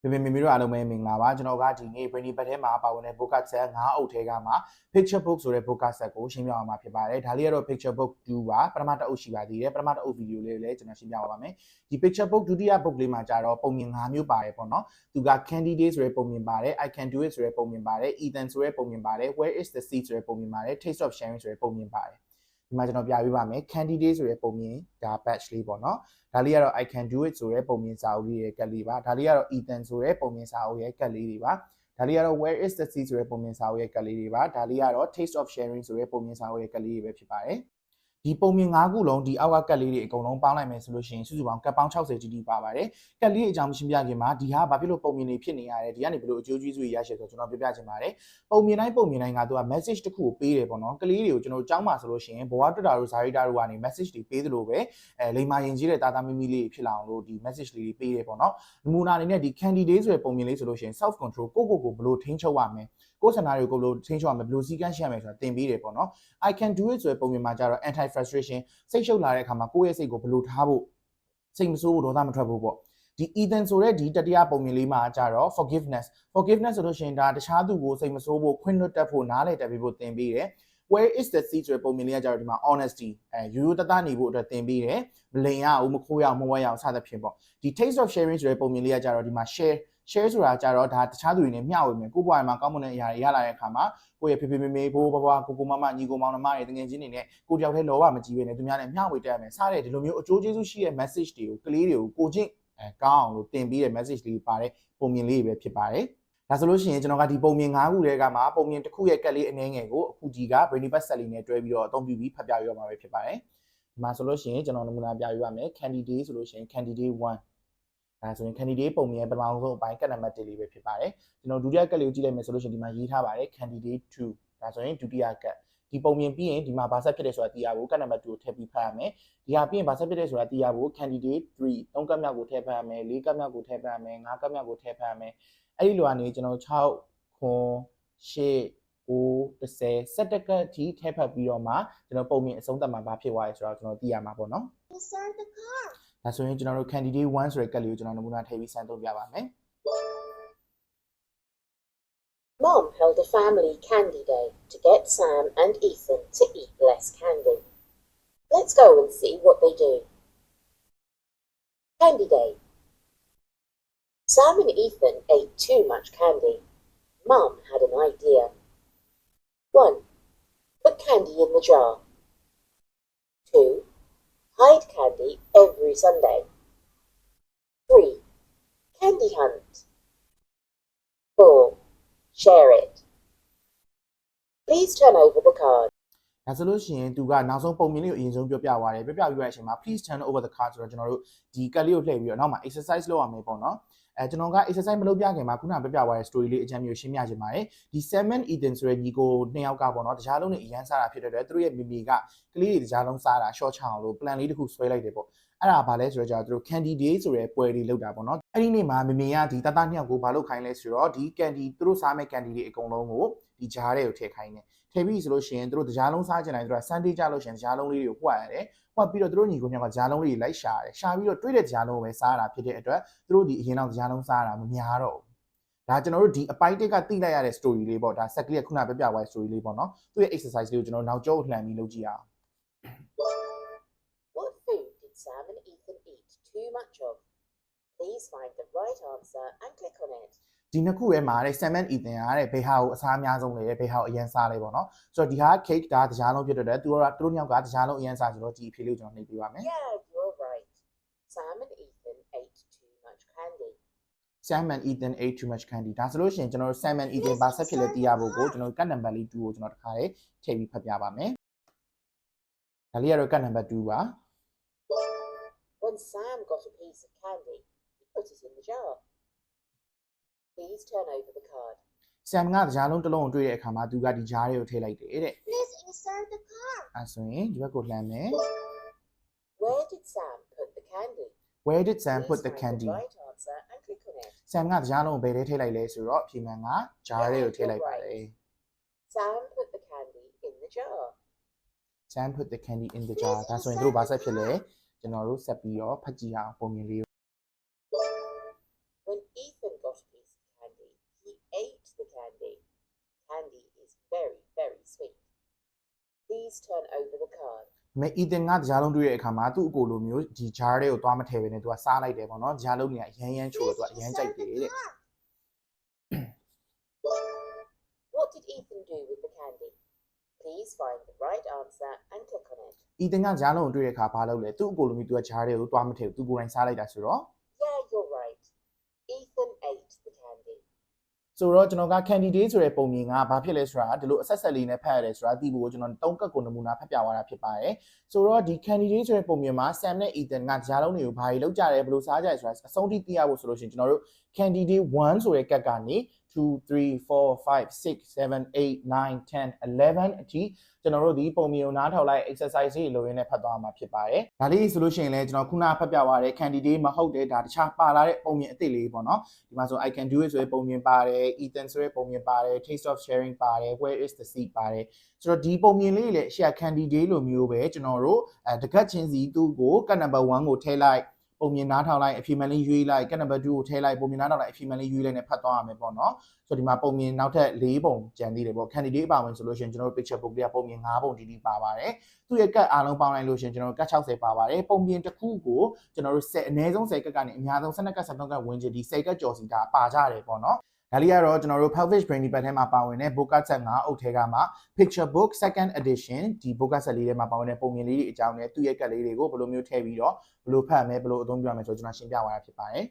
Maybe me ro alome ming la ba chano ga di ni brainy bat the ma pa won ne book set 5အုပ်ထဲကမှာ picture book ဆိုတဲ့ book set ကိုရှင်းပြအောင်မှာဖြစ်ပါတယ်ဒါလေးကတော့ picture book 2ပါပထမတစ်အုပ်ရှိပါသေးတယ်ပထမတစ်အုပ်ဗီဒီယိုလေးလည်းကျွန်တော်ရှင်းပြပါမယ်ဒီ picture book ဒုတိယ book လေးမှာကြတော့ပုံမြင်5မျိုးပါတယ်ပေါ့နော်သူက candidate ဆိုတဲ့ပုံမြင်ပါတယ် I can do it ဆိုတဲ့ပုံမြင်ပါတယ် Ethan ဆိုတဲ့ပုံမြင်ပါတယ် where is the seat ဆိုတဲ့ပုံမြင်ပါတယ် taste of sharing ဆိုတဲ့ပုံမြင်ပါတယ်ဒီမှာကျွန်တော်ပြပေးပါမယ် candidate ဆိုတဲ့ပုံမြင်ဒါ batch လေးပေါ့နော်ဒါလေးကတော့ I can do it ဆိုတဲ့ပုံမြင်စာအုပ်လေးရဲ့ကတ်လေးပါဒါလေးကတော့ Ethan ဆိုတဲ့ပုံမြင်စာအုပ်ရဲ့ကတ်လေးတွေပါဒါလေးကတော့ where is the seat ဆိုတဲ့ပုံမြင်စာအုပ်ရဲ့ကတ်လေးတွေပါဒါလေးကတော့ taste of sharing ဆိုတဲ့ပုံမြင်စာအုပ်ရဲ့ကတ်လေးတွေပဲဖြစ်ပါတယ်ဒီပုံမြင်5ခုလုံးဒီအောက်ကကတ်လေးတွေအကုန်လုံးပေါင်းလိုက်မယ်ဆိုလို့ရှိရင်စုစုပေါင်းကတ်ပေါင်း60 GD ပါပါတယ်ကတ်လေးအကြောင်းရှင်းပြခင်မှာဒီဟာဘာဖြစ်လို့ပုံမြင်တွေဖြစ်နေရလဲဒီကနေဘယ်လိုအကျိုးကျေးဇူးတွေရရှိဆိုတော့ကျွန်တော်ပြပြချင်ပါတယ်ပုံမြင်တိုင်းကသူက message တစ်ခုကိုပေးတယ်ပေါ့နော်ကလေးတွေကိုကျွန်တော်ကြောင်းပါဆိုလို့ရှိရင်ဘဝတွတာတို့ဇာရီတာတို့ကနေ message တွေပေးသလိုပဲလိမ္မာရင်ကြီးတဲ့တာတာမီမီလေးဖြစ်လာအောင်လို့ဒီ message လေးတွေပေးတယ်ပေါ့နော်နမူနာအနေနဲ့ဒီ candidate ဆိုတဲ့ပုံမြင်လေးဆိုလို့ရှိရင် self control ကိုဘယ်လိုထိန်းချုပ်ရမလဲကိုယ်စနာတွေကိုဘယ်လိုထိန်းချုပ်ရမလဲဘယ်လိုစည်းကမ်းရှိရမလဲဆိုတာသင်ပေးတယ်ပေါ့နော် I can do it ဆိုတဲ့ပုံမြင်မှာကျတော့ anti frustration စိတ်ရှုပ်လာတဲ့အခါမှာကိုယ့်ရဲ့စိတ်ကိုဘယ်လိုထားဖို့စိတ်မဆိုးဖို့ဒေါသမထွက်ဖို့ပေါ့ဒီ Ethan ဆိုတဲ့ဒီတတိယပုံမြင်လေးမှာကျတော့ forgiveness ဆိုလို့ရှိရင်ဒါတခြားသူကိုစိတ်မဆိုးဖို့ခွင့်လွှတ်တတ်ဖို့နားလည်တတ်ဖို့သင်ပေးတယ် where is the seat ဆိုတဲ့ပုံမြင်လေးကကျတော့ဒီမှာ honesty ရိုးရိုးသားသားနေဖို့အတွက်သင်ပေးတယ်မလိန်ရအောင်မခိုးရအောင်မဝဲရအောင်စသဖြင့်ပေါ့ဒီ taste of sharing ဆိုတဲ့ပုံမြင်လေးကကျတော့ဒီမှာ share ဆိုတာကြတော့ဒါတခြားသူတွေနဲ့မျှဝေမယ်ကိုယ့်ဘဝမှာကောင်းမွန်တဲ့အရာတွေရလာတဲ့အခါမှာကိုယ့်ရဲ့ဖေဖေမေမေဘိုးဘွားကိုမမညီကိုမောင်နှမတွေတကယ်ချင်းတွေနဲ့ကိုတယောက်တည်းလောဘမကြီးပဲနဲ့သူများနဲ့မျှဝေတတ်ရမယ်စတဲ့ဒီလိုမျိုးအကျိုးကျေးဇူးရှိတဲ့ message တွေကိုကလေးတွေကိုကိုချင်းကောင်းအောင်လို့တင်ပေးတဲ့ message လေးပါတဲ့ပုံမြင်လေးတွေပဲဖြစ်ပါတယ်ဒါဆိုလို့ရှိရင်ကျွန်တော်ကဒီပုံမြင်5ခုထဲကမှပုံမြင်တစ်ခုရဲ့ကတ်လေးအနည်းငယ်ကိုအခုဒီက brainy bat set လေးနဲ့တွဲပြီးတော့အသုံးပြုပြီးဖတ်ပြရမှာပဲဖြစ်ပါတယ်ဒီမှာဆိုလို့ရှိရင်ကျွန်တော်နမူနာပြပေးပါမယ် candidate ဆိုလို့ရှိရင် candidate 1ဒါဆိုရင် candidate ပုံမြင်ပထမဆုံးအပိုင်းကတ်နံပါတ်1လေးပဲဖြစ်ပါတယ်ကျွန်တော်ဒုတိယကတ်လေးကိုကြည့်လိုက်မယ်ဆိုလို့ရှိရင်ဒီမှာရေးထားပါတယ် candidate 2ဒါဆိုရင်ဒုတိယကတ်ဒီပုံမြင်ပြီးရင်ဒီမှာဘာဆက်ဖြစ်တယ်ဆိုတာသိရဖို့ကတ်နံပါတ်2ကိုထည့်ပြီးဖတ်ရမယ်ဒီဟာပြီးရင်ဘာဆက်ဖြစ်တယ်ဆိုတာသိရဖို့ candidate 3 3ကတ်မြောက်ကိုထည့်ဖတ်ရမယ်4ကတ်မြောက်ကိုထည့်ဖတ်ရမယ်5ကတ်မြောက်ကိုထည့်ဖတ်ရမယ်အဲ့ဒီလိုကနေကျွန်တော်6 9 8 9 10 17ကတ်အထိထည့်ဖတ်ပြီးတော့မှကျွန်တော်ပုံမြင်အဆုံးသတ်မှာဘာဖြစ်သွားလဲဆိုတော့ကျွန်တော်သိရမှာပေါ့နော်ဒါဆိုရင်ကျွန်တော်တို့ candidate 1ဆိုတဲ့ကတ်လေးကိုကျွန်တော်နမူနာထည့်ပြီးစမ်းသုံးပြပါမယ် Mom held a family candy day to get Sam and Ethan to eat less candy. Let's go and see what they do. Candy day. Sam and Ethan ate too much candy. Mum had an idea. 1. Put candy in the jar. 2. Hide candy every Sunday. 3. Candy hunt. 4. Share it. Please turn over the card. ဒါဆိုလို့ရှိရင်သူကနောက်ဆုံးပုံမြင်လေးကိုအရင်ဆုံးပြောပြသွားတယ်ပြောပြပြီးတဲ့အချိန်မှာ please turn over the card ဆိုတော့ကျွန်တော်တို့ဒီကတ်လေးကိုလှည့်ပြီးတော့နောက်မှာ exercise လုပ်ရမယ်ပေါ့နော်ကျွန်တော်က exercise မလုပ်ပြခင်မှာခုနကပြောပြသွားတဲ့ story လေးအကြမ်းမျိုးရှင်းပြချင်ပါတယ်ဒီ Sam and Ethan ဆိုတဲ့ညီကိုနှစ်ယောက်ကပေါ့နော်တခြားလုံးတွေအရန်စားတာဖြစ်တဲ့အတွက်သူတို့ရဲ့မိမိကကလေးတွေတခြားလုံးစားတာ short ချအောင်လို့ plan လေးတစ်ခုဆွဲလိုက်တယ်ပေါ့အဲ့ဒါဘာလဲဆိုတော့သူတို့ candy day ဆိုတဲ့ပွဲတွေလုပ်တာပေါ့နော်အဲ့ဒီနေ့မှာမိမိကဒီတတနှစ်ယောက်ကိုဘာလုပ်ခိုင်းလဲဆိုတော့ဒီ candy သူတို့စားမဲ့ candy တွေအကုန်လုံးကိုဒီကြားထဲကိုထည့်ခိုင်းတယ်ထည့်ပြီးဆိုလို့ရှိရင်သူတို့တကြားလုံးစားချင်တယ်သူက Sunday ကြလို့ရှိရင်တကြားလုံးလေးတွေကိုဖွက်ရတယ်ဖွက်ပြီးတော့သူတို့ညီကိုညောက်ကကြားလုံးလေးတွေလိုက်ရှာတယ်ရှာပြီးတော့တွေးတဲ့ကြားလုံးကိုပဲစားတာဖြစ်တဲ့အတွက်သူတို့ဒီအရင်တော့ကြားလုံးစားတာမများတော့ဘူးဒါကျွန်တော်တို့ဒီအပိုင်းတစ်ကသိလိုက်ရတဲ့ story လေးပေါ့ဒါဆက်ကလေးကခုနပြပြသွားတဲ့ story လေးပေါ့နော်သူ့ရဲ့ exercise လေးကိုကျွန်တော်နောက်ကျောကိုလှန်ပြီးလုပ်ကြည့်အောင် What food did Sam and Ethan eat too much of? Please find the right answer and click on it. ဒီနှစ်ခုထဲမှာတဲ့ Sam and Ethan ကတဲ့ဘယ်ဟာကိုအစားအများဆုံးလဲဘယ်ဟာကိုအရင်စားလဲပေါ့နော်ဆိုတော့ဒီဟာ cake ဒါတကြားလုံးဖြစ်တဲ့သူတို့ညောက်ကတကြားလုံးအရင်စားဆိုတော့ဒီအဖြေလေးကိုကျွန်တော်နှိပ်ပေးပါမယ် Yeah, you're right. Sam and Ethan ate too much candy. Sam and Ethan ate too much candy ဒါဆိုလို့ရှိရင်ကျွန်တော်တို့ Sam and Ethan ဘာဆက်ဖြစ်လဲသိရဖို့ကိုကျွန်တော်ကတ်နံပါတ်လေး2ကိုကျွန်တော်တစ်ခါလေးထည့်ပြီးဖတ်ပြပါမယ်ဒါလေးကတော့ကတ်နံပါတ်2ပါ When Sam got a piece of candy, he put it in the jar. Please turn over the card. Sam ကတကြားလုံးတစ်လုံးကိုတွေ့တဲ့အခါမှာသူကဒီဂျားတွေကိုထည့်လိုက်တယ်တဲ့ Please insert the card. အဲဆိုရင်ဒီဘက်ကိုလှမ်းမယ် Where did Sam put the candy? Where did Sam put the Please find candy the right answer and click on it. Sam ကတကြားလုံးကိုဘယ်ထဲထည့်လိုက်လဲဆိုတော့အဖြေမှန်ကဂျားတွေကိုထည့်လိုက်ပါတယ် Sam put the candy in the jar. Sam put the candy in the jar ဒါဆိုရင်တို့ဘာဆက်ဖြစ်လဲကျွန်တော်တို့ဆက်ပြီးတော့ဖတ်ကြည့်အောင်ပုံမြင်လေး Ethan got a piece of candy. He ate the candy. Candy is very, very sweet. Please turn over the card. မအီတင်ကကြားလုံးတွေ့တဲ့အခါမှာသူ့အကိုလိုမျိုးဒီ jar တွေကိုသွားမထည့်ဘဲနဲ့သူကစားလိုက်တယ်ပေါ့နော် jar လုံးတွေကရမ်းရမ်းချိုးတော့သူကအရမ်းကြိုက်တယ်တဲ့ What did Ethan do with the candy? Please find the right answer and click on it. အီတင်ကကြားလုံးကိုတွေ့တဲ့အခါဘာလုပ်လဲသူ့အကိုလိုမျိုးသူက jar တွေကိုသွားမထည့်ဘူးသူကိုယ်တိုင်စားလိုက်တာဆိုတော့ Yeah, you're right. Ethan ate the candy. ဆိုတော့ကျွန်တော်က candy day ဆိုတဲ့ပုံမြင်ကဘာဖြစ်လဲဆိုတာဒီလိုအဆက်ဆက်လေးနဲ့ဖတ်ရတယ်ဆိုတာသိဖို့ကျွန်တော်၃ကတ်ကိုနမူနာဖတ်ပြသွားတာဖြစ်ပါတယ်ဆိုတော့ဒီ candy day ဆိုတဲ့ပုံမြင်မှာ Sam နဲ့ Ethan ကကြားလုံးတွေကိုဘာတွေလောက်ကြတယ်ဘယ်လိုစားကြတယ်ဆိုတာအဆုံးထိသိရဖို့ဆိုလို့ရှိရင်ကျွန်တော်တို့ candy day 1ဆိုတဲ့ကတ်ကနေ2 3 4 5 6 7 8 9 10 11အထိကျွန်တော်တို့ဒီပုံမြင်ကိုနားထောင်လိုက် exercise တွေလုပ်ရင်းနဲ့ဖတ်သွားမှာဖြစ်ပါတယ်ဒါလေးဆိုလို့ရှိရင်လည်းကျွန်တော်ခုနဖတ်ပြသွားတဲ့ candy day မဟုတ်တဲ့ဒါတခြားပါလာတဲ့ပုံမြင်အသစ်လေးပေါ့နော်ဒီမှာဆို I can do it ဆိုတဲ့ပုံမြင်ပါတယ် Ethan ဆိုတဲ့ပုံမြင်ပါတယ် taste of sharing ပါတယ် where is the seat ပါတယ်ဆိုတော့ဒီပုံမြင်လေးလည်းအရှိ candy day လိုမျိုးပဲကျွန်တော်တို့တကတ်ချင်းစီသူ့ကိုကတ် number 1ကိုထည့်လိုက်ပုံမြင်နားထောင်လိုက်အဖြေမှန်လေးရွေးလိုက်ကတ် number 2ကိုထည့်လိုက်ပုံမြင်နားထောင်လိုက်အဖြေမှန်လေးရွေးလိုက်နဲ့ဖတ်သွားရမယ်ပေါ့နော်ဆိုတော့ဒီမှာပုံမြင်နောက်ထပ်၄ပုံကျန်သေးတယ်ပေါ့ candidate ပါဝင်ဆိုလို့ရှိရင်ကျွန်တော်တို့ picture book တွေကပုံမြင်၅ပုံတီပါပါတယ်သူ့ရဲ့ကတ်အားလုံးပေါင်းလိုက်လို့ရှိရင်ကျွန်တော်တို့ကတ်60ပါပါတယ်ပုံမြင်တစ်ခုကိုကျွန်တော်တို့အနည်းဆုံး10ကတ်ကနေအများဆုံး12ကတ်13ကတ်ဝန်းကျင်ဒီ10ကတ်ကျော်စီတာပါကြတယ်ပေါ့နော်ဒါလေးကတော့ကျွန်တော်တို့ Pelvish Brainy Pad ထဲမှာပါဝင်တဲ့ book set 5အုပ်ထဲကမှ Picture Book Second Edition ဒီ book set လေးထဲမှာပါဝင်တဲ့ပုံမြင်လေးတွေအကြောင်းနဲ့သူ့ရဲ့ကတ်လေးတွေကိုဘယ်လိုမျိုးထည့်ပြီးတော့ဘယ်လိုဖတ်မယ်ဘယ်လိုအသုံးပြုရမယ်ဆိုတော့ကျွန်တော်ရှင်းပြသွားတာဖြစ်ပါတယ်